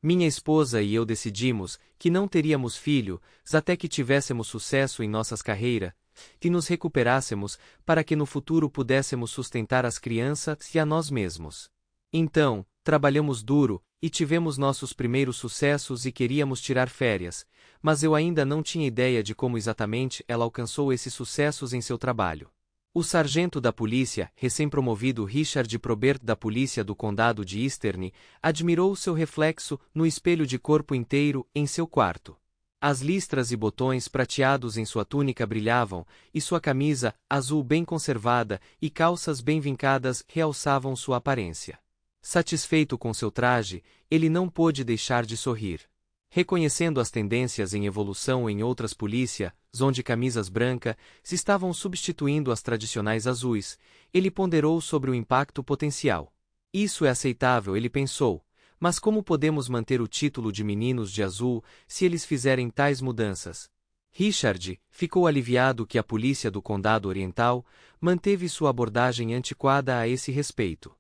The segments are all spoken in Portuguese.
Minha esposa e eu decidimos que não teríamos filhos até que tivéssemos sucesso em nossas carreiras, que nos recuperássemos para que no futuro pudéssemos sustentar as crianças e a nós mesmos. Então, trabalhamos duro e tivemos nossos primeiros sucessos e queríamos tirar férias, mas eu ainda não tinha ideia de como exatamente ela alcançou esses sucessos em seu trabalho. O sargento da polícia, recém-promovido Richard Probert da polícia do condado de Eastern, admirou seu reflexo no espelho de corpo inteiro em seu quarto. As listras e botões prateados em sua túnica brilhavam, e sua camisa, azul bem conservada, e calças bem vincadas realçavam sua aparência. Satisfeito com seu traje, ele não pôde deixar de sorrir. Reconhecendo as tendências em evolução em outras polícias, onde camisas brancas se estavam substituindo as tradicionais azuis, ele ponderou sobre o impacto potencial. Isso é aceitável, ele pensou, mas como podemos manter o título de meninos de azul se eles fizerem tais mudanças? Richard ficou aliviado que a polícia do Condado Oriental manteve sua abordagem antiquada a esse respeito.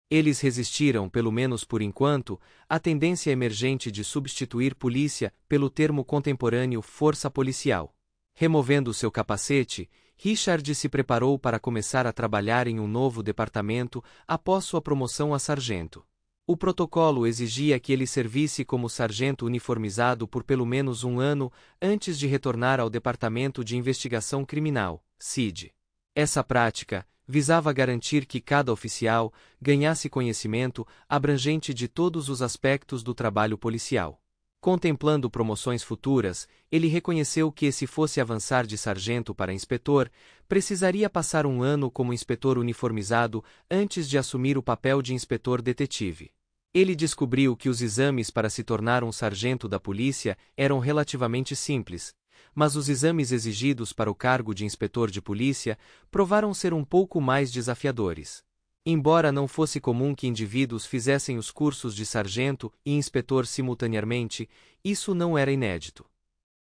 Eles resistiram, pelo menos por enquanto, à tendência emergente de substituir polícia pelo termo contemporâneo força policial. Removendo seu capacete, Richard se preparou para começar a trabalhar em um novo departamento após sua promoção a sargento. O protocolo exigia que ele servisse como sargento uniformizado por pelo menos um ano antes de retornar ao Departamento de Investigação Criminal, CID. Essa prática visava garantir que cada oficial ganhasse conhecimento abrangente de todos os aspectos do trabalho policial. Contemplando promoções futuras, ele reconheceu que se fosse avançar de sargento para inspetor, precisaria passar um ano como inspetor uniformizado antes de assumir o papel de inspetor detetive. Ele descobriu que os exames para se tornar um sargento da polícia eram relativamente simples, mas os exames exigidos para o cargo de inspetor de polícia provaram ser um pouco mais desafiadores. Embora não fosse comum que indivíduos fizessem os cursos de sargento e inspetor simultaneamente, isso não era inédito.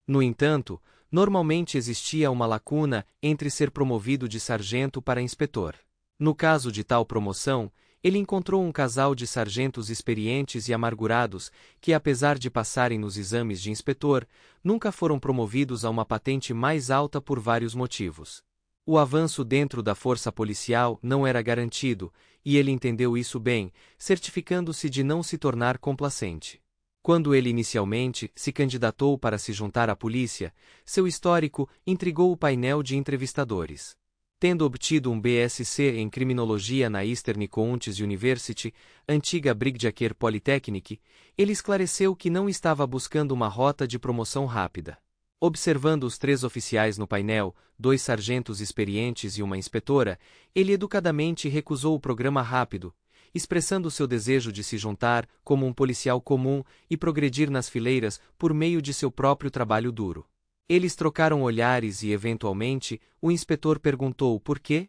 No entanto, normalmente existia uma lacuna entre ser promovido de sargento para inspetor. No caso de tal promoção, ele encontrou um casal de sargentos experientes e amargurados que, apesar de passarem nos exames de inspetor, nunca foram promovidos a uma patente mais alta por vários motivos. O avanço dentro da força policial não era garantido, e ele entendeu isso bem, certificando-se de não se tornar complacente. Quando ele inicialmente se candidatou para se juntar à polícia, seu histórico intrigou o painel de entrevistadores. Tendo obtido um BSc em Criminologia na Eastern Counties University, antiga Brigadier Polytechnic, ele esclareceu que não estava buscando uma rota de promoção rápida. Observando os 3 oficiais no painel, 2 sargentos experientes e uma inspetora, ele educadamente recusou o programa rápido, expressando seu desejo de se juntar como um policial comum e progredir nas fileiras por meio de seu próprio trabalho duro. Eles trocaram olhares e, eventualmente, o inspetor perguntou por quê?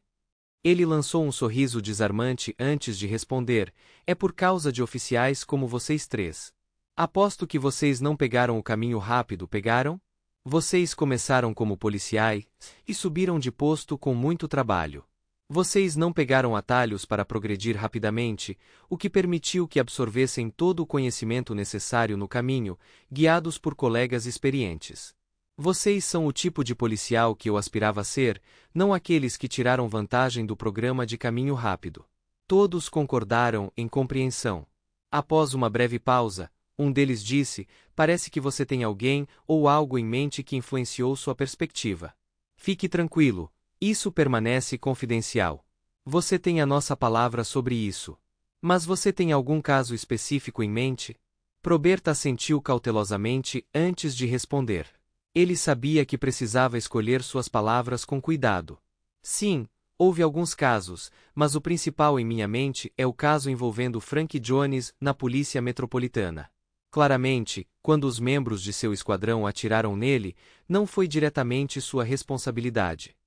Ele lançou um sorriso desarmante antes de responder: é por causa de oficiais como vocês 3. Aposto que vocês não pegaram o caminho rápido, pegaram? Vocês começaram como policiais e subiram de posto com muito trabalho. Vocês não pegaram atalhos para progredir rapidamente, o que permitiu que absorvessem todo o conhecimento necessário no caminho, guiados por colegas experientes. Vocês são o tipo de policial que eu aspirava a ser, não aqueles que tiraram vantagem do programa de caminho rápido. Todos concordaram em compreensão. Após uma breve pausa, um deles disse: parece que você tem alguém ou algo em mente que influenciou sua perspectiva. Fique tranquilo, isso permanece confidencial. Você tem a nossa palavra sobre isso. Mas você tem algum caso específico em mente? Probert assentiu cautelosamente antes de responder. Ele sabia que precisava escolher suas palavras com cuidado. Sim, houve alguns casos, mas o principal em minha mente é o caso envolvendo Frank Jones na Polícia Metropolitana. Claramente, quando os membros de seu esquadrão atiraram nele, não foi diretamente sua responsabilidade.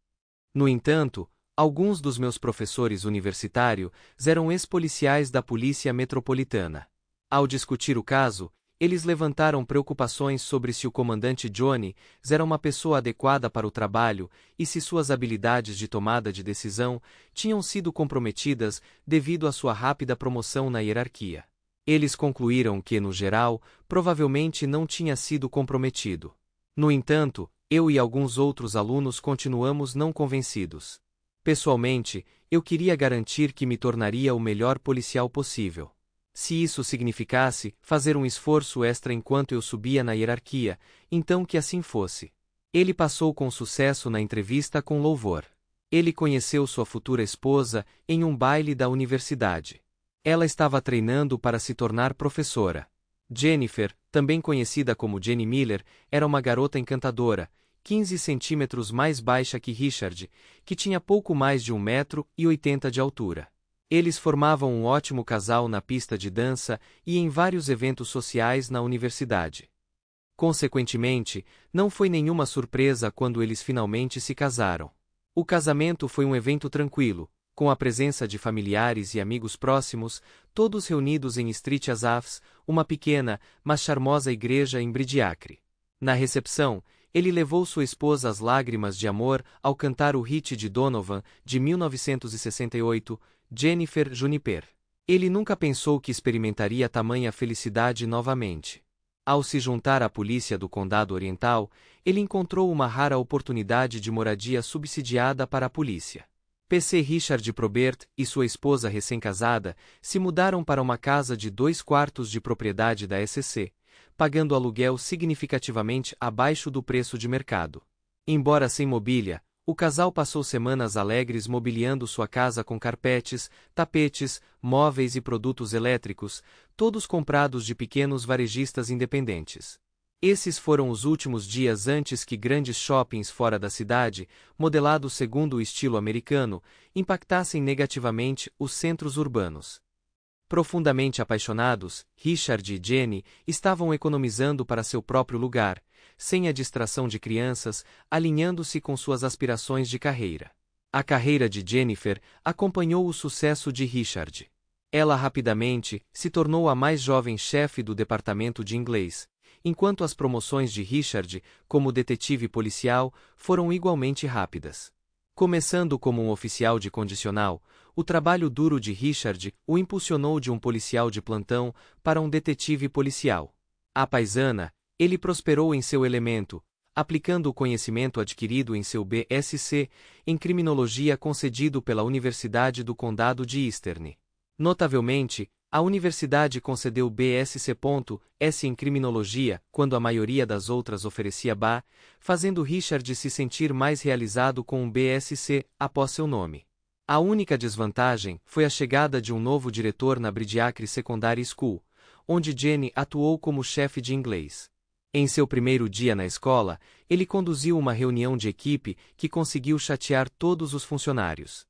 No entanto, alguns dos meus professores universitários eram ex-policiais da Polícia Metropolitana. Ao discutir o caso, eles levantaram preocupações sobre se o comandante Johnny era uma pessoa adequada para o trabalho e se suas habilidades de tomada de decisão tinham sido comprometidas devido à sua rápida promoção na hierarquia. Eles concluíram que, no geral, provavelmente não tinha sido comprometido. No entanto, eu e alguns outros alunos continuamos não convencidos. Pessoalmente, eu queria garantir que me tornaria o melhor policial possível. Se isso significasse fazer um esforço extra enquanto eu subia na hierarquia, então que assim fosse. Ele passou com sucesso na entrevista com louvor. Ele conheceu sua futura esposa em um baile da universidade. Ela estava treinando para se tornar professora. Jennifer, também conhecida como Jenny Miller, era uma garota encantadora, 15 centímetros mais baixa que Richard, que tinha pouco mais de 1,80 m de altura. Eles formavam um ótimo casal na pista de dança e em vários eventos sociais na universidade. Consequentemente, não foi nenhuma surpresa quando eles finalmente se casaram. O casamento foi um evento tranquilo, com a presença de familiares e amigos próximos, todos reunidos em Street Azafs, uma pequena, mas charmosa igreja em Bridiacre. Na recepção, ele levou sua esposa às lágrimas de amor ao cantar o hit de Donovan, de 1968, Jennifer Juniper. Ele nunca pensou que experimentaria tamanha felicidade novamente. Ao se juntar à polícia do Condado Oriental, ele encontrou uma rara oportunidade de moradia subsidiada para a polícia. PC Richard Probert e sua esposa recém-casada se mudaram para uma casa de 2 quartos de propriedade da SEC, pagando aluguel significativamente abaixo do preço de mercado. Embora sem mobília, o casal passou semanas alegres mobiliando sua casa com carpetes, tapetes, móveis e produtos elétricos, todos comprados de pequenos varejistas independentes. Esses foram os últimos dias antes que grandes shoppings fora da cidade, modelados segundo o estilo americano, impactassem negativamente os centros urbanos. Profundamente apaixonados, Richard e Jenny estavam economizando para seu próprio lugar, sem a distração de crianças, alinhando-se com suas aspirações de carreira. A carreira de Jennifer acompanhou o sucesso de Richard. Ela rapidamente se tornou a mais jovem chefe do departamento de inglês, enquanto as promoções de Richard, como detetive policial, foram igualmente rápidas. Começando como um oficial de condicional, o trabalho duro de Richard o impulsionou de um policial de plantão para um detetive policial. À paisana, ele prosperou em seu elemento, aplicando o conhecimento adquirido em seu BSc em criminologia concedido pela Universidade do Condado de Eastern. Notavelmente, a universidade concedeu BSc.S em criminologia, quando a maioria das outras oferecia BA, fazendo Richard se sentir mais realizado com um BSc após seu nome. A única desvantagem foi a chegada de um novo diretor na Bridiacre Secondary School, onde Jenny atuou como chefe de inglês. Em seu primeiro dia na escola, ele conduziu uma reunião de equipe que conseguiu chatear todos os funcionários.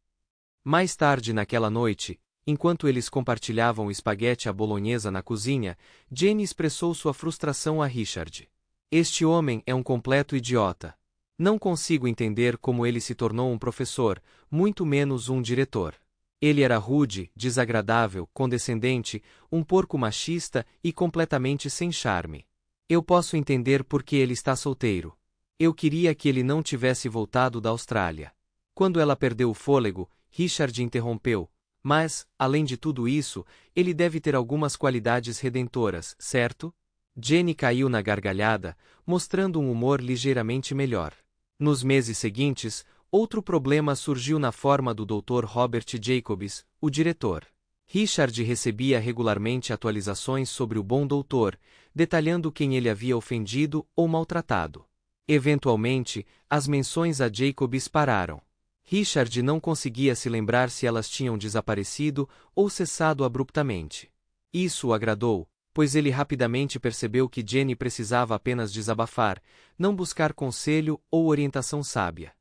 Mais tarde naquela noite, enquanto eles compartilhavam espaguete à bolonhesa na cozinha, Jenny expressou sua frustração a Richard. Este homem é um completo idiota. Não consigo entender como ele se tornou um professor, muito menos um diretor. Ele era rude, desagradável, condescendente, um porco machista e completamente sem charme. Eu posso entender por que ele está solteiro. Eu queria que ele não tivesse voltado da Austrália. Quando ela perdeu o fôlego, Richard interrompeu. Mas, além de tudo isso, ele deve ter algumas qualidades redentoras, certo? Jenny caiu na gargalhada, mostrando um humor ligeiramente melhor. Nos meses seguintes, outro problema surgiu na forma do Dr. Robert Jacobs, o diretor. Richard recebia regularmente atualizações sobre o bom doutor, detalhando quem ele havia ofendido ou maltratado. Eventualmente, as menções a Jacobs pararam. Richard não conseguia se lembrar se elas tinham desaparecido ou cessado abruptamente. Isso o agradou, pois ele rapidamente percebeu que Jenny precisava apenas desabafar, não buscar conselho ou orientação sábia.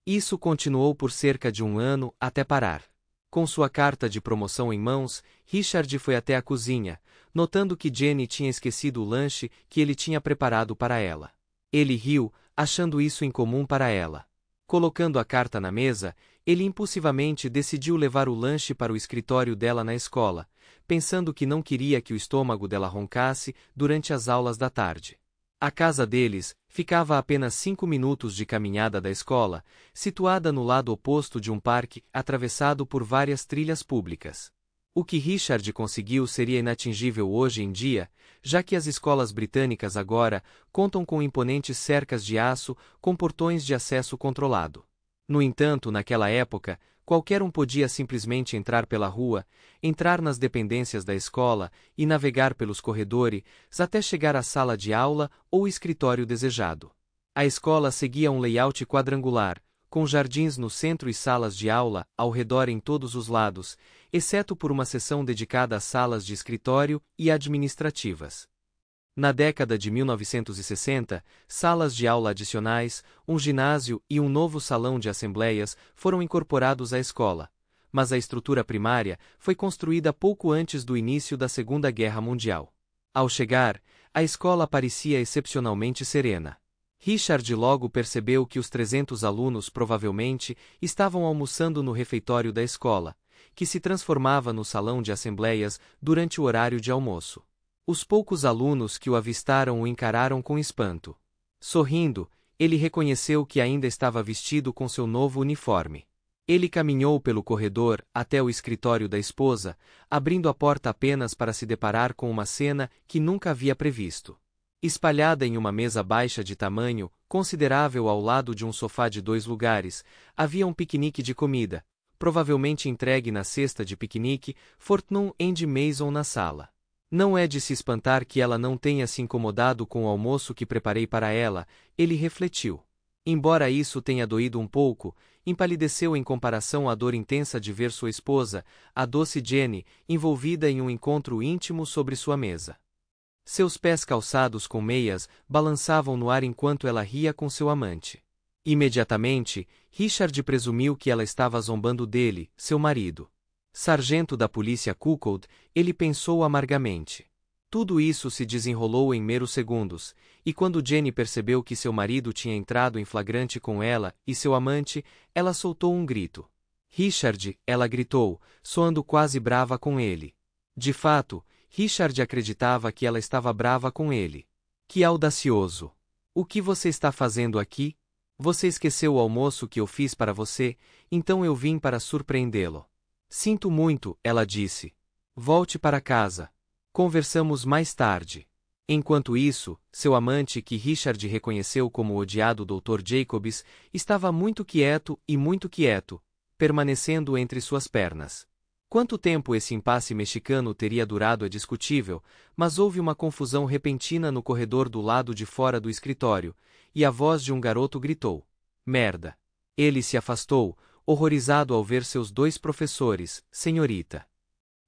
Isso continuou por cerca de um ano até parar. Com sua carta de promoção em mãos, Richard foi até a cozinha, notando que Jenny tinha esquecido o lanche que ele tinha preparado para ela. Ele riu, achando isso incomum para ela. Colocando a carta na mesa, ele impulsivamente decidiu levar o lanche para o escritório dela na escola, pensando que não queria que o estômago dela roncasse durante as aulas da tarde. A casa deles ficava a apenas 5 minutos de caminhada da escola, situada no lado oposto de um parque atravessado por várias trilhas públicas. O que Richard conseguiu seria inatingível hoje em dia, já que as escolas britânicas agora contam com imponentes cercas de aço com portões de acesso controlado. No entanto, naquela época, qualquer um podia simplesmente entrar pela rua, entrar nas dependências da escola e navegar pelos corredores até chegar à sala de aula ou escritório desejado. A escola seguia um layout quadrangular, com jardins no centro e salas de aula ao redor em todos os lados, exceto por uma seção dedicada às salas de escritório e administrativas. Na década de 1960, salas de aula adicionais, um ginásio e um novo salão de assembleias foram incorporados à escola, mas a estrutura primária foi construída pouco antes do início da Segunda Guerra Mundial. Ao chegar, a escola parecia excepcionalmente serena. Richard logo percebeu que os 300 alunos provavelmente estavam almoçando no refeitório da escola, que se transformava no salão de assembleias durante o horário de almoço. Os poucos alunos que o avistaram o encararam com espanto. Sorrindo, ele reconheceu que ainda estava vestido com seu novo uniforme. Ele caminhou pelo corredor até o escritório da esposa, abrindo a porta apenas para se deparar com uma cena que nunca havia previsto. Espalhada em uma mesa baixa de tamanho considerável ao lado de um sofá de 2 lugares, havia um piquenique de comida, provavelmente entregue na cesta de piquenique Fortnum and Mason na sala. Não é de se espantar que ela não tenha se incomodado com o almoço que preparei para ela, ele refletiu. Embora isso tenha doído um pouco, empalideceu em comparação à dor intensa de ver sua esposa, a doce Jenny, envolvida em um encontro íntimo sobre sua mesa. Seus pés calçados com meias balançavam no ar enquanto ela ria com seu amante. Imediatamente, Richard presumiu que ela estava zombando dele, seu marido. Sargento da polícia Cuckold, ele pensou amargamente. Tudo isso se desenrolou em meros segundos, e quando Jenny percebeu que seu marido tinha entrado em flagrante com ela e seu amante, ela soltou um grito. Richard, ela gritou, soando quase brava com ele. De fato, Richard acreditava que ela estava brava com ele. Que audacioso! O que você está fazendo aqui? Você esqueceu o almoço que eu fiz para você, então eu vim para surpreendê-lo. Sinto muito, ela disse. Volte para casa. Conversamos mais tarde. Enquanto isso, seu amante, que Richard reconheceu como o odiado Dr. Jacobs, estava muito quieto, permanecendo entre suas pernas. Quanto tempo esse impasse mexicano teria durado é discutível, mas houve uma confusão repentina no corredor do lado de fora do escritório, e a voz de um garoto gritou: Merda! Ele se afastou, horrorizado ao ver seus 2 professores, senhorita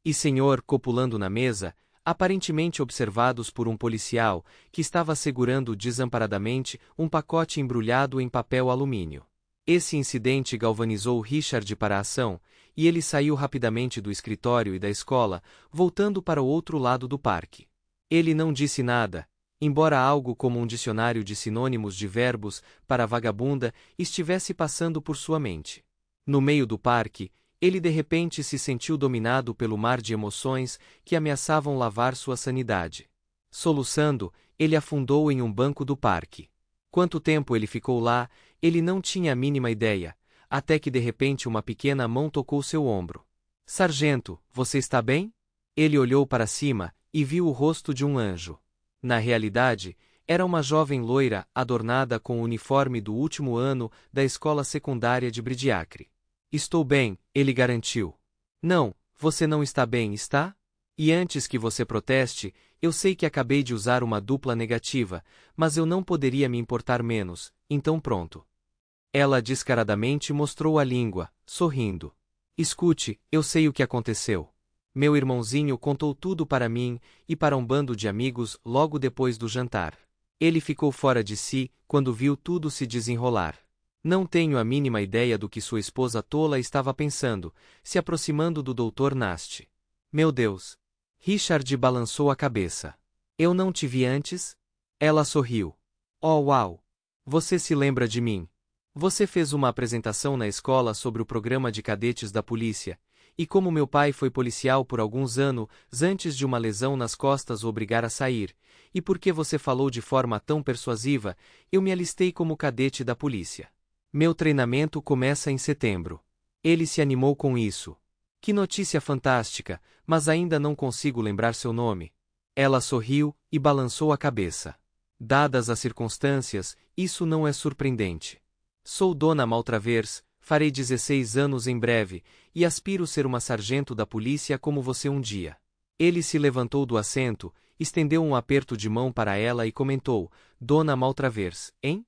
e senhor, copulando na mesa, aparentemente observados por um policial, que estava segurando desamparadamente um pacote embrulhado em papel alumínio. Esse incidente galvanizou Richard para a ação, e ele saiu rapidamente do escritório e da escola, voltando para o outro lado do parque. Ele não disse nada, embora algo como um dicionário de sinônimos de verbos para vagabunda estivesse passando por sua mente. No meio do parque, ele de repente se sentiu dominado pelo mar de emoções que ameaçavam lavar sua sanidade. Soluçando, ele afundou em um banco do parque. Quanto tempo ele ficou lá, ele não tinha a mínima ideia, até que de repente uma pequena mão tocou seu ombro. Sargento, você está bem? Ele olhou para cima e viu o rosto de um anjo. Na realidade, era uma jovem loira adornada com o uniforme do último ano da escola secundária de Bridiacre. Estou bem, ele garantiu. Não, você não está bem, está? E antes que você proteste, eu sei que acabei de usar uma dupla negativa, mas eu não poderia me importar menos, então pronto. Ela descaradamente mostrou a língua, sorrindo. Escute, eu sei o que aconteceu. Meu irmãozinho contou tudo para mim e para um bando de amigos logo depois do jantar. Ele ficou fora de si quando viu tudo se desenrolar. Não tenho a mínima ideia do que sua esposa tola estava pensando, se aproximando do Dr. Nast. Meu Deus! Richard balançou a cabeça. Eu não te vi antes? Ela sorriu. Oh, uau! Você se lembra de mim? Você fez uma apresentação na escola sobre o programa de cadetes da polícia, e como meu pai foi policial por alguns anos antes de uma lesão nas costas o obrigar a sair, e porque você falou de forma tão persuasiva, eu me alistei como cadete da polícia. Meu treinamento começa em setembro. Ele se animou com isso. Que notícia fantástica, mas ainda não consigo lembrar seu nome. Ela sorriu e balançou a cabeça. Dadas as circunstâncias, isso não é surpreendente. Sou Dona Maltravers, farei 16 anos em breve, e aspiro ser uma sargento da polícia como você um dia. Ele se levantou do assento, estendeu um aperto de mão para ela e comentou: Dona Maltravers, hein?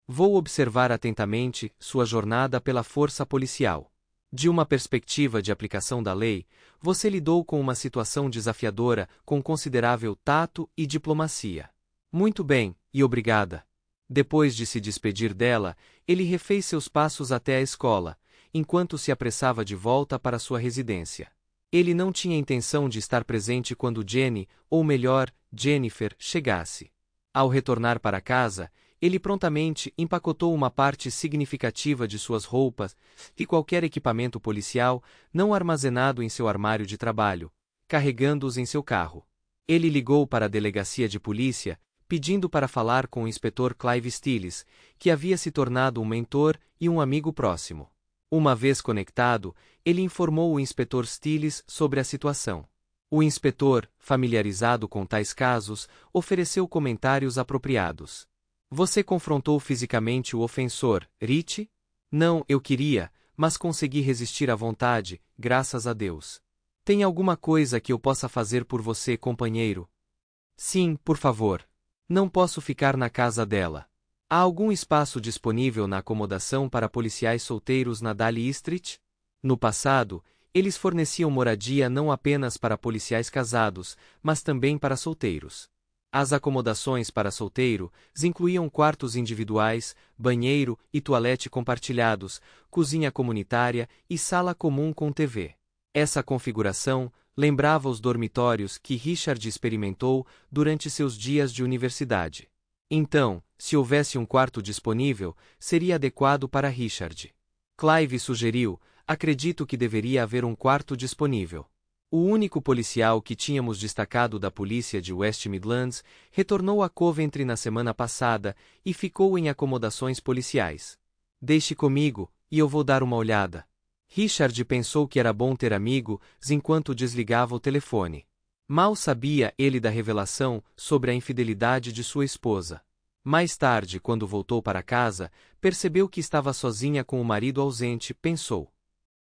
Vou observar atentamente sua jornada pela força policial. De uma perspectiva de aplicação da lei, você lidou com uma situação desafiadora com considerável tato e diplomacia. Muito bem, e obrigada. Depois de se despedir dela, ele refez seus passos até a escola, enquanto se apressava de volta para sua residência. Ele não tinha intenção de estar presente quando Jenny, ou melhor, Jennifer, chegasse. Ao retornar para casa, ele prontamente empacotou uma parte significativa de suas roupas e qualquer equipamento policial não armazenado em seu armário de trabalho, carregando-os em seu carro. Ele ligou para a delegacia de polícia, pedindo para falar com o inspetor Clive Stills, que havia se tornado um mentor e um amigo próximo. Uma vez conectado, ele informou o inspetor Stills sobre a situação. O inspetor, familiarizado com tais casos, ofereceu comentários apropriados. Você confrontou fisicamente o ofensor, Rich? Não, eu queria, mas consegui resistir à vontade, graças a Deus. Tem alguma coisa que eu possa fazer por você, companheiro? Sim, por favor. Não posso ficar na casa dela. Há algum espaço disponível na acomodação para policiais solteiros na Daly Street? No passado, eles forneciam moradia não apenas para policiais casados, mas também para solteiros. As acomodações para solteiros incluíam quartos individuais, banheiro e toalete compartilhados, cozinha comunitária e sala comum com TV. Essa configuração lembrava os dormitórios que Richard experimentou durante seus dias de universidade. Então, se houvesse um quarto disponível, seria adequado para Richard. Clive sugeriu: acredito que deveria haver um quarto disponível. O único policial que tínhamos destacado da polícia de West Midlands retornou a Coventry na semana passada e ficou em acomodações policiais. Deixe comigo, e eu vou dar uma olhada. Richard pensou que era bom ter amigos enquanto desligava o telefone. Mal sabia ele da revelação sobre a infidelidade de sua esposa. Mais tarde, quando voltou para casa, percebeu que estava sozinha com o marido ausente, pensou.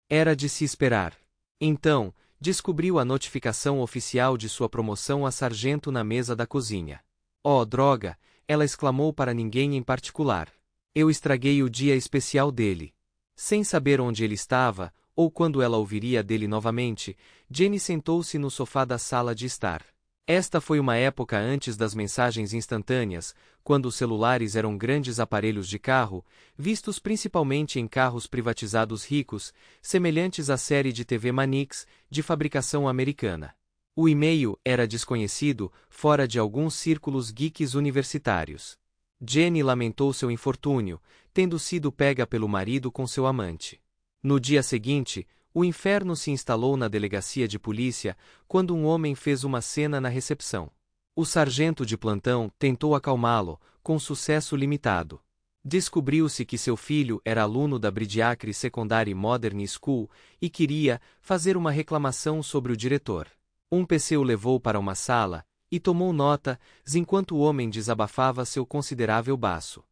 Era de se esperar. Então, descobriu a notificação oficial de sua promoção a sargento na mesa da cozinha. Oh, droga! Ela exclamou para ninguém em particular. Eu estraguei o dia especial dele. Sem saber onde ele estava, ou quando ela ouviria dele novamente, Jenny sentou-se no sofá da sala de estar. Esta foi uma época antes das mensagens instantâneas, quando os celulares eram grandes aparelhos de carro, vistos principalmente em carros privatizados ricos, semelhantes à série de TV Mannix, de fabricação americana. O e-mail era desconhecido, fora de alguns círculos geeks universitários. Jenny lamentou seu infortúnio, tendo sido pega pelo marido com seu amante. No dia seguinte, o inferno se instalou na delegacia de polícia quando um homem fez uma cena na recepção. O sargento de plantão tentou acalmá-lo, com sucesso limitado. Descobriu-se que seu filho era aluno da Bridiacre Secondary Modern School e queria fazer uma reclamação sobre o diretor. Um PC o levou para uma sala e tomou notas enquanto o homem desabafava seu considerável baço.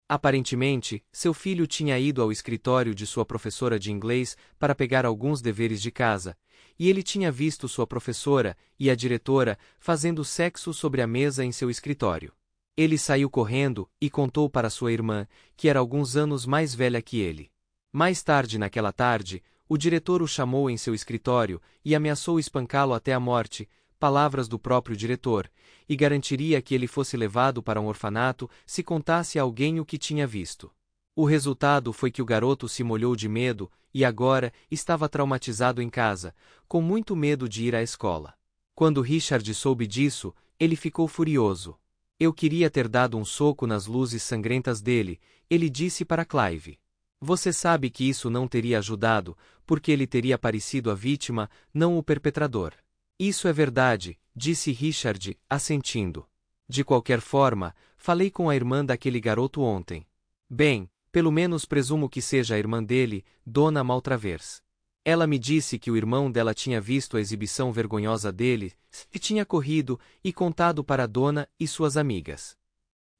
Aparentemente, seu filho tinha ido ao escritório de sua professora de inglês para pegar alguns deveres de casa, e ele tinha visto sua professora e a diretora fazendo sexo sobre a mesa em seu escritório. Ele saiu correndo e contou para sua irmã, que era alguns anos mais velha que ele. Mais tarde naquela tarde, o diretor o chamou em seu escritório e ameaçou espancá-lo até a morte, palavras do próprio diretor, e garantiria que ele fosse levado para um orfanato se contasse a alguém o que tinha visto. O resultado foi que o garoto se molhou de medo e agora estava traumatizado em casa, com muito medo de ir à escola. Quando Richard soube disso, ele ficou furioso. Eu queria ter dado um soco nas luzes sangrentas dele, ele disse para Clive. Você sabe que isso não teria ajudado, porque ele teria parecido a vítima, não o perpetrador. Isso é verdade, disse Richard, assentindo. De qualquer forma, falei com a irmã daquele garoto ontem. Bem, pelo menos presumo que seja a irmã dele, Dona Maltravers. Ela me disse que o irmão dela tinha visto a exibição vergonhosa dele, e tinha corrido e contado para a dona e suas amigas.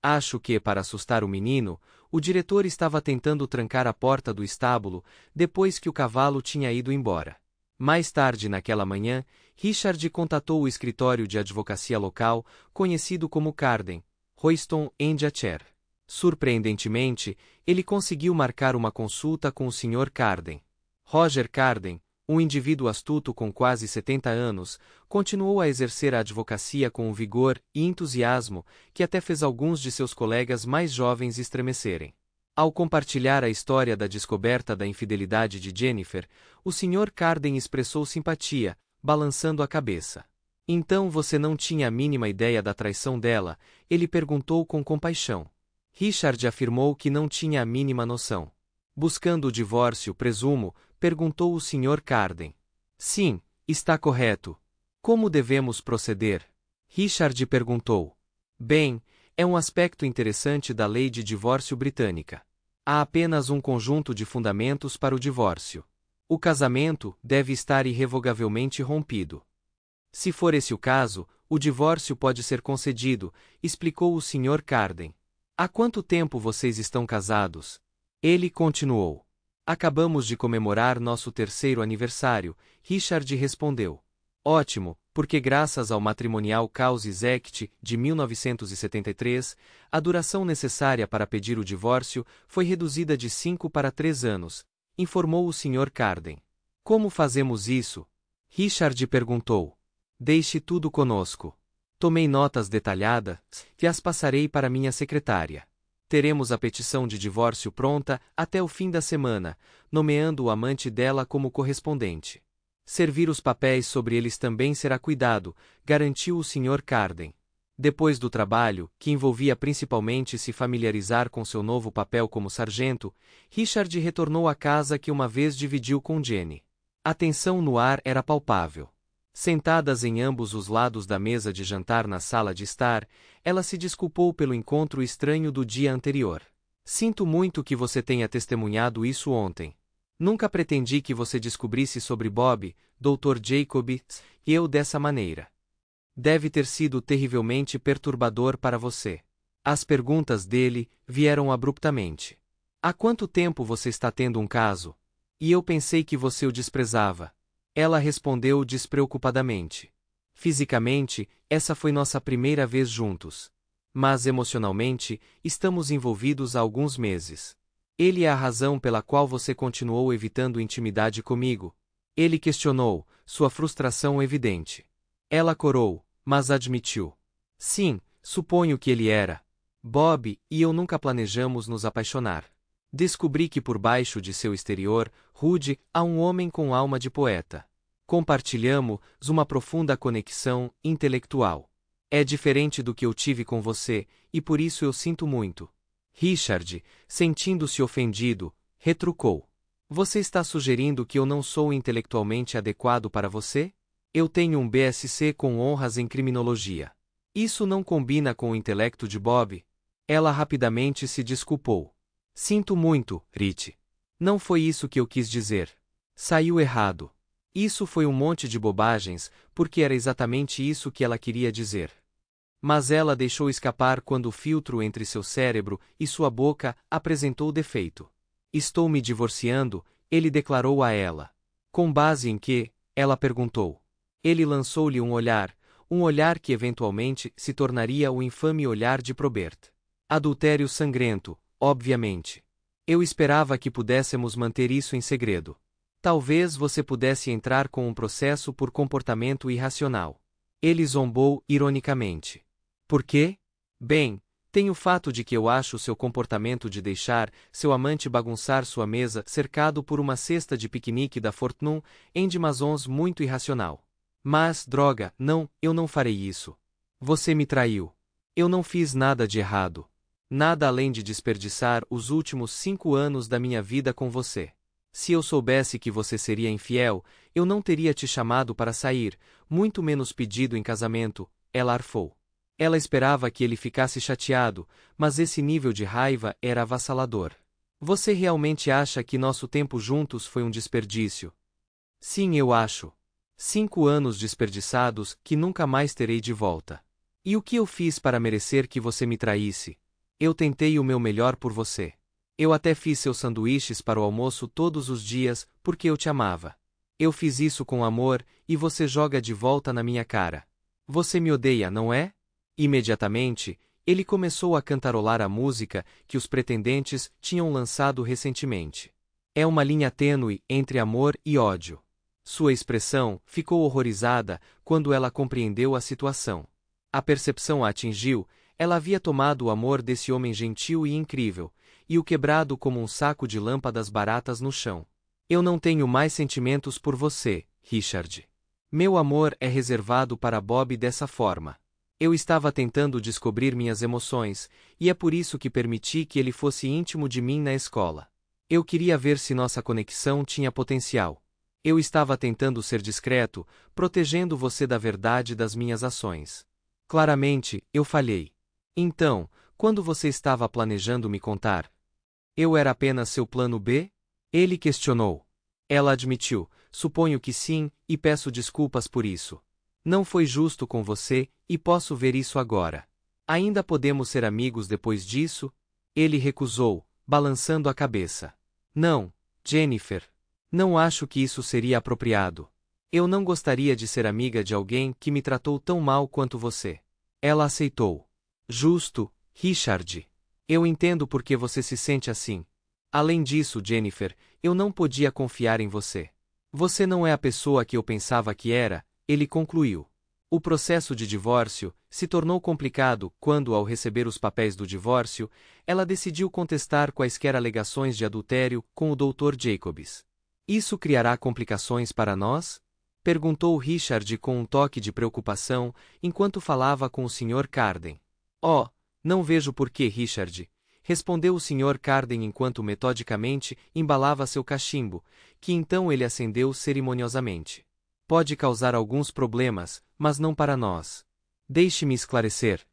Acho que, para assustar o menino, o diretor estava tentando trancar a porta do estábulo depois que o cavalo tinha ido embora. Mais tarde naquela manhã, Richard contatou o escritório de advocacia local, conhecido como Carden, Royston and Chair. Surpreendentemente, ele conseguiu marcar uma consulta com o Sr. Carden. Roger Carden, um indivíduo astuto com quase 70 anos, continuou a exercer a advocacia com um vigor e entusiasmo que até fez alguns de seus colegas mais jovens estremecerem. Ao compartilhar a história da descoberta da infidelidade de Jennifer, o Sr. Carden expressou simpatia, balançando a cabeça. Então você não tinha a mínima ideia da traição dela? Ele perguntou com compaixão. Richard afirmou que não tinha a mínima noção. Buscando o divórcio, presumo? Perguntou o Sr. Carden. Sim, está correto. Como devemos proceder? Richard perguntou. Bem, é um aspecto interessante da lei de divórcio britânica. Há apenas um conjunto de fundamentos para o divórcio. O casamento deve estar irrevogavelmente rompido. Se for esse o caso, o divórcio pode ser concedido, explicou o Sr. Carden. Há quanto tempo vocês estão casados? Ele continuou. Acabamos de comemorar nosso 3º aniversário, Richard respondeu. Ótimo, porque graças ao Matrimonial Causes Act de 1973, a duração necessária para pedir o divórcio foi reduzida de 5 para 3 anos, informou o Sr. Carden. Como fazemos isso? Richard perguntou. Deixe tudo conosco. Tomei notas detalhadas, que as passarei para minha secretária. Teremos a petição de divórcio pronta até o fim da semana, nomeando o amante dela como correspondente. Servir os papéis sobre eles também será cuidado, garantiu o Sr. Carden. Depois do trabalho, que envolvia principalmente se familiarizar com seu novo papel como sargento, Richard retornou à casa que uma vez dividiu com Jenny. A tensão no ar era palpável. Sentadas em ambos os lados da mesa de jantar na sala de estar, ela se desculpou pelo encontro estranho do dia anterior. Sinto muito que você tenha testemunhado isso ontem. Nunca pretendi que você descobrisse sobre Bob, Dr. Jacob, e eu dessa maneira. Deve ter sido terrivelmente perturbador para você. As perguntas dele vieram abruptamente. Há quanto tempo você está tendo um caso? E eu pensei que você o desprezava. Ela respondeu despreocupadamente. Fisicamente, essa foi nossa primeira vez juntos. Mas emocionalmente, estamos envolvidos há alguns meses. Ele é a razão pela qual você continuou evitando intimidade comigo. Ele questionou, sua frustração evidente. Ela corou, mas admitiu. Sim, suponho que ele era. Bob e eu nunca planejamos nos apaixonar. Descobri que por baixo de seu exterior, rude, há um homem com alma de poeta. Compartilhamos uma profunda conexão intelectual. É diferente do que eu tive com você, e por isso eu sinto muito. Richard, sentindo-se ofendido, retrucou. Você está sugerindo que eu não sou intelectualmente adequado para você? Eu tenho um BSc com honras em criminologia. Isso não combina com o intelecto de Bob? Ela rapidamente se desculpou. Sinto muito, Rich. Não foi isso que eu quis dizer. Saiu errado. Isso foi um monte de bobagens, porque era exatamente isso que ela queria dizer. Mas ela deixou escapar quando o filtro entre seu cérebro e sua boca apresentou defeito. Estou me divorciando, ele declarou a ela. Com base em que? Ela perguntou. Ele lançou-lhe um olhar que eventualmente se tornaria o infame olhar de Probert. Adultério sangrento, obviamente. Eu esperava que pudéssemos manter isso em segredo. Talvez você pudesse entrar com um processo por comportamento irracional. Ele zombou ironicamente. Por quê? Bem, tem o fato de que eu acho seu comportamento de deixar seu amante bagunçar sua mesa cercado por uma cesta de piquenique da Fortnum de Mazons muito irracional. Mas, droga, não, eu não farei isso. Você me traiu. Eu não fiz nada de errado. Nada além de desperdiçar os últimos 5 anos da minha vida com você. Se eu soubesse que você seria infiel, eu não teria te chamado para sair, muito menos pedido em casamento, ela arfou. Ela esperava que ele ficasse chateado, mas esse nível de raiva era avassalador. Você realmente acha que nosso tempo juntos foi um desperdício? Sim, eu acho. 5 anos desperdiçados que nunca mais terei de volta. E o que eu fiz para merecer que você me traísse? Eu tentei o meu melhor por você. Eu até fiz seus sanduíches para o almoço todos os dias, porque eu te amava. Eu fiz isso com amor, e você joga de volta na minha cara. Você me odeia, não é? Imediatamente, ele começou a cantarolar a música que os pretendentes tinham lançado recentemente. É uma linha tênue entre amor e ódio. Sua expressão ficou horrorizada quando ela compreendeu a situação. A percepção a atingiu, ela havia tomado o amor desse homem gentil e incrível, e o quebrado como um saco de lâmpadas baratas no chão. Eu não tenho mais sentimentos por você, Richard. Meu amor é reservado para Bob dessa forma. Eu estava tentando descobrir minhas emoções, e é por isso que permiti que ele fosse íntimo de mim na escola. Eu queria ver se nossa conexão tinha potencial. Eu estava tentando ser discreto, protegendo você da verdade das minhas ações. Claramente, eu falhei. Então, quando você estava planejando me contar? Eu era apenas seu plano B? Ele questionou. Ela admitiu, suponho que sim, e peço desculpas por isso. Não foi justo com você, e posso ver isso agora. Ainda podemos ser amigos depois disso? Ele recusou, balançando a cabeça. Não, Jennifer. Não acho que isso seria apropriado. Eu não gostaria de ser amiga de alguém que me tratou tão mal quanto você. Ela aceitou. Justo, Richard. Eu entendo por que você se sente assim. Além disso, Jennifer, eu não podia confiar em você. Você não é a pessoa que eu pensava que era, ele concluiu. O processo de divórcio se tornou complicado quando, ao receber os papéis do divórcio, ela decidiu contestar quaisquer alegações de adultério com o Dr. Jacobs. Isso criará complicações para nós? Perguntou Richard com um toque de preocupação, enquanto falava com o Sr. Carden. Oh, não vejo por que, Richard, respondeu o Sr. Carden enquanto metodicamente embalava seu cachimbo, que então ele acendeu cerimoniosamente. Pode causar alguns problemas, mas não para nós. Deixe-me esclarecer.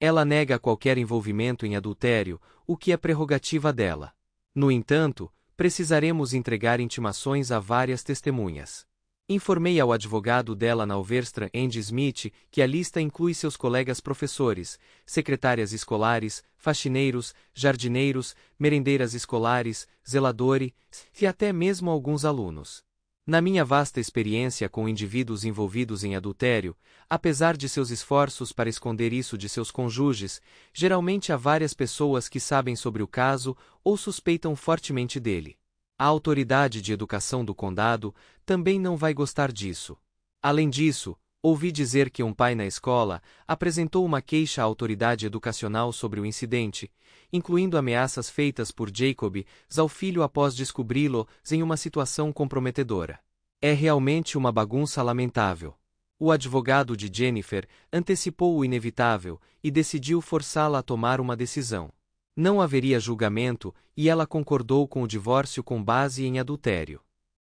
Ela nega qualquer envolvimento em adultério, o que é prerrogativa dela. No entanto, precisaremos entregar intimações a várias testemunhas. Informei ao advogado dela na Overstra Andy Smith que a lista inclui seus colegas professores, secretárias escolares, faxineiros, jardineiros, merendeiras escolares, zeladores e até mesmo alguns alunos. Na minha vasta experiência com indivíduos envolvidos em adultério, apesar de seus esforços para esconder isso de seus cônjuges, geralmente há várias pessoas que sabem sobre o caso ou suspeitam fortemente dele. A autoridade de educação do condado também não vai gostar disso. Além disso, ouvi dizer que um pai na escola apresentou uma queixa à autoridade educacional sobre o incidente, incluindo ameaças feitas por Jacob ao filho após descobri-lo em uma situação comprometedora. É realmente uma bagunça lamentável. O advogado de Jennifer antecipou o inevitável e decidiu forçá-la a tomar uma decisão. Não haveria julgamento e ela concordou com o divórcio com base em adultério.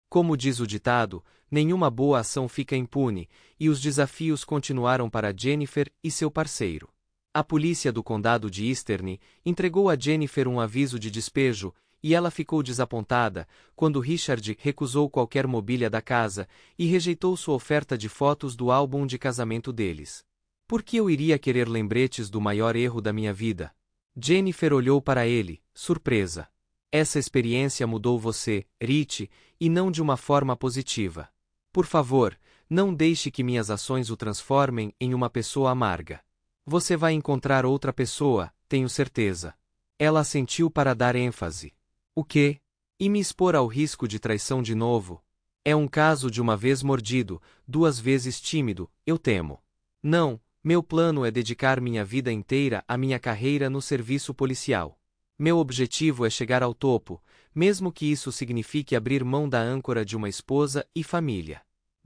Como diz o ditado, nenhuma boa ação fica impune, e os desafios continuaram para Jennifer e seu parceiro. A polícia do condado de Eastern entregou a Jennifer um aviso de despejo, e ela ficou desapontada quando Richard recusou qualquer mobília da casa e rejeitou sua oferta de fotos do álbum de casamento deles. Por que eu iria querer lembretes do maior erro da minha vida? Jennifer olhou para ele, surpresa. Essa experiência mudou você, Rich, e não de uma forma positiva. Por favor, não deixe que minhas ações o transformem em uma pessoa amarga. Você vai encontrar outra pessoa, tenho certeza. Ela assentiu para dar ênfase. O quê? E me expor ao risco de traição de novo? É um caso de uma vez mordido, 2 vezes tímido, eu temo. Não, meu plano é dedicar minha vida inteira à minha carreira no serviço policial. Meu objetivo é chegar ao topo, mesmo que isso signifique abrir mão da âncora de uma esposa e família.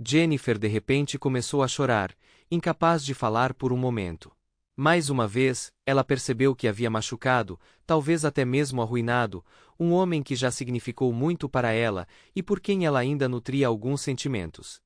Jennifer de repente começou a chorar, incapaz de falar por um momento. Mais uma vez, ela percebeu que havia machucado, talvez até mesmo arruinado, um homem que já significou muito para ela e por quem ela ainda nutria alguns sentimentos.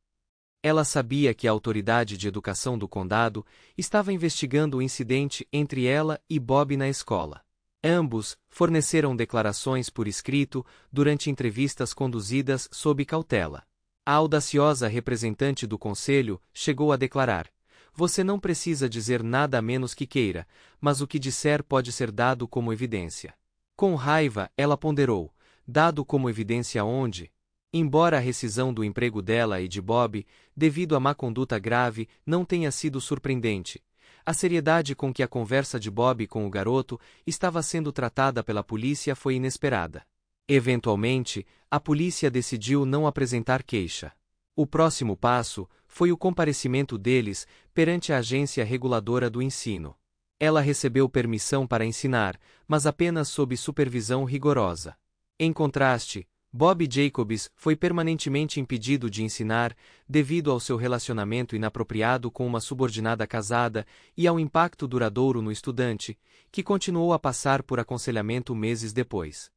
Ela sabia que a autoridade de educação do condado estava investigando o incidente entre ela e Bob na escola. Ambos forneceram declarações por escrito durante entrevistas conduzidas sob cautela. A audaciosa representante do conselho chegou a declarar: você não precisa dizer nada a menos que queira, mas o que disser pode ser dado como evidência. Com raiva, ela ponderou: dado como evidência onde? Embora a rescisão do emprego dela e de Bob, devido à má conduta grave, não tenha sido surpreendente, a seriedade com que a conversa de Bob com o garoto estava sendo tratada pela polícia foi inesperada. Eventualmente, a polícia decidiu não apresentar queixa. O próximo passo foi o comparecimento deles perante a agência reguladora do ensino. Ela recebeu permissão para ensinar, mas apenas sob supervisão rigorosa. Em contraste, Bob Jacobs foi permanentemente impedido de ensinar devido ao seu relacionamento inapropriado com uma subordinada casada e ao impacto duradouro no estudante, que continuou a passar por aconselhamento meses depois.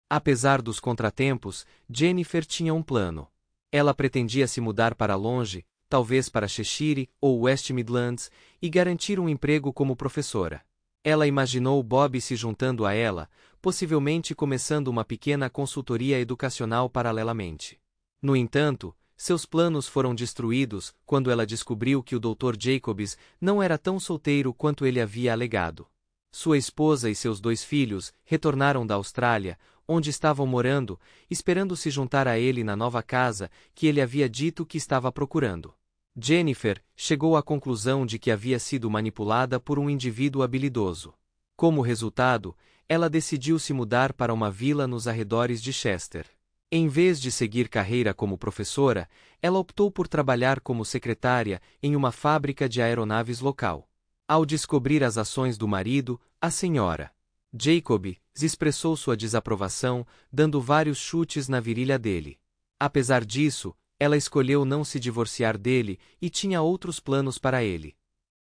Apesar dos contratempos, Jennifer tinha um plano. Ela pretendia se mudar para longe, talvez para Cheshire ou West Midlands, e garantir um emprego como professora. Ela imaginou Bob se juntando a ela, possivelmente começando uma pequena consultoria educacional paralelamente. No entanto, seus planos foram destruídos quando ela descobriu que o Dr. Jacobs não era tão solteiro quanto ele havia alegado. Sua esposa e seus 2 filhos retornaram da Austrália, onde estavam morando, esperando se juntar a ele na nova casa que ele havia dito que estava procurando. Jennifer chegou à conclusão de que havia sido manipulada por um indivíduo habilidoso. Como resultado, ela decidiu se mudar para uma vila nos arredores de Chester. Em vez de seguir carreira como professora, ela optou por trabalhar como secretária em uma fábrica de aeronaves local. Ao descobrir as ações do marido, a senhora Jacobs expressou sua desaprovação, dando vários chutes na virilha dele. Apesar disso, ela escolheu não se divorciar dele e tinha outros planos para ele.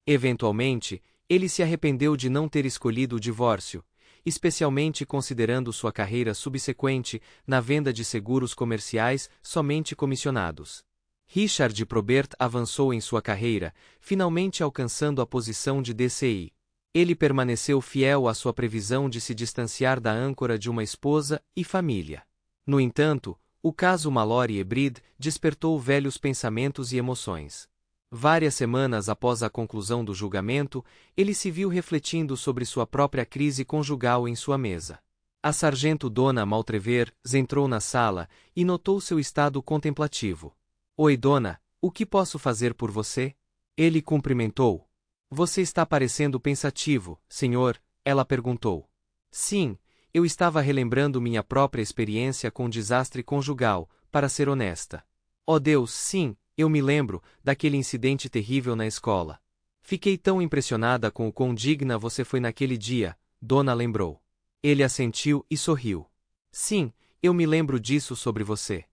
Eventualmente, ele se arrependeu de não ter escolhido o divórcio, especialmente considerando sua carreira subsequente na venda de seguros comerciais somente comissionados. Richard Probert avançou em sua carreira, finalmente alcançando a posição de DCI. Ele permaneceu fiel à sua previsão de se distanciar da âncora de uma esposa e família. No entanto, o caso Mallory e Breed despertou velhos pensamentos e emoções. Várias semanas após a conclusão do julgamento, ele se viu refletindo sobre sua própria crise conjugal em sua mesa. A sargento Dona Maltrever entrou na sala e notou seu estado contemplativo. Oi, dona, o que posso fazer por você? Ele cumprimentou. Você está parecendo pensativo, senhor, ela perguntou. Sim, eu estava relembrando minha própria experiência com desastre conjugal, para ser honesta. Oh Deus, sim, eu me lembro daquele incidente terrível na escola. Fiquei tão impressionada com o quão digna você foi naquele dia, Dona lembrou. Ele assentiu e sorriu. Sim, eu me lembro disso sobre você.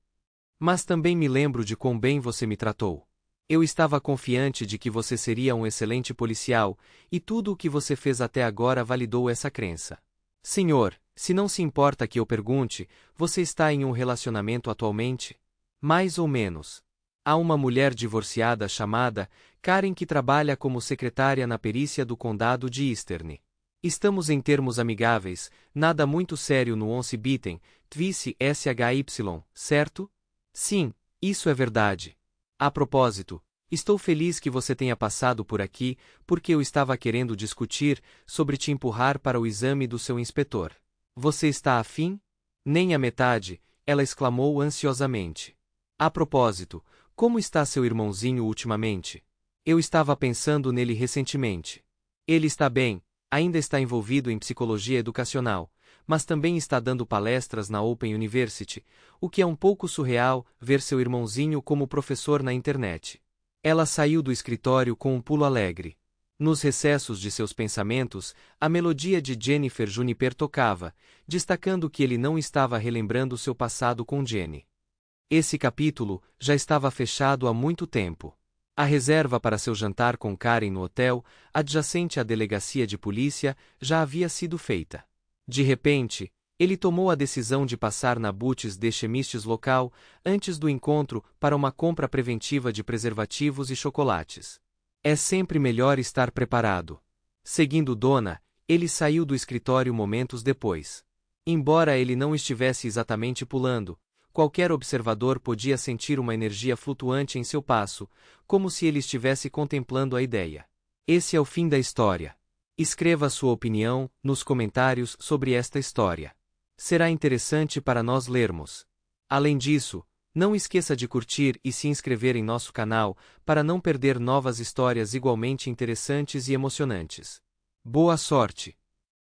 Mas também me lembro de quão bem você me tratou. Eu estava confiante de que você seria um excelente policial, e tudo o que você fez até agora validou essa crença. Senhor, se não se importa que eu pergunte, você está em um relacionamento atualmente? Mais ou menos. Há uma mulher divorciada chamada Karen que trabalha como secretária na perícia do condado de Eastern. Estamos em termos amigáveis, nada muito sério no Once Bitten, Twice SHY, certo? Sim, isso é verdade. A propósito, estou feliz que você tenha passado por aqui, porque eu estava querendo discutir sobre te empurrar para o exame do seu inspetor. Você está afim? Nem a metade, ela exclamou ansiosamente. A propósito, como está seu irmãozinho ultimamente? Eu estava pensando nele recentemente. Ele está bem, ainda está envolvido em psicologia educacional, mas também está dando palestras na Open University, o que é um pouco surreal ver seu irmãozinho como professor na internet. Ela saiu do escritório com um pulo alegre. Nos recessos de seus pensamentos, a melodia de Jennifer Juniper tocava, destacando que ele não estava relembrando seu passado com Jenny. Esse capítulo já estava fechado há muito tempo. A reserva para seu jantar com Karen no hotel, adjacente à delegacia de polícia, já havia sido feita. De repente, ele tomou a decisão de passar na Boots de Chemistes local, antes do encontro, para uma compra preventiva de preservativos e chocolates. É sempre melhor estar preparado. Seguindo Dona, ele saiu do escritório momentos depois. Embora ele não estivesse exatamente pulando, qualquer observador podia sentir uma energia flutuante em seu passo, como se ele estivesse contemplando a ideia. Esse é o fim da história. Escreva sua opinião nos comentários sobre esta história. Será interessante para nós lermos. Além disso, não esqueça de curtir e se inscrever em nosso canal para não perder novas histórias igualmente interessantes e emocionantes. Boa sorte!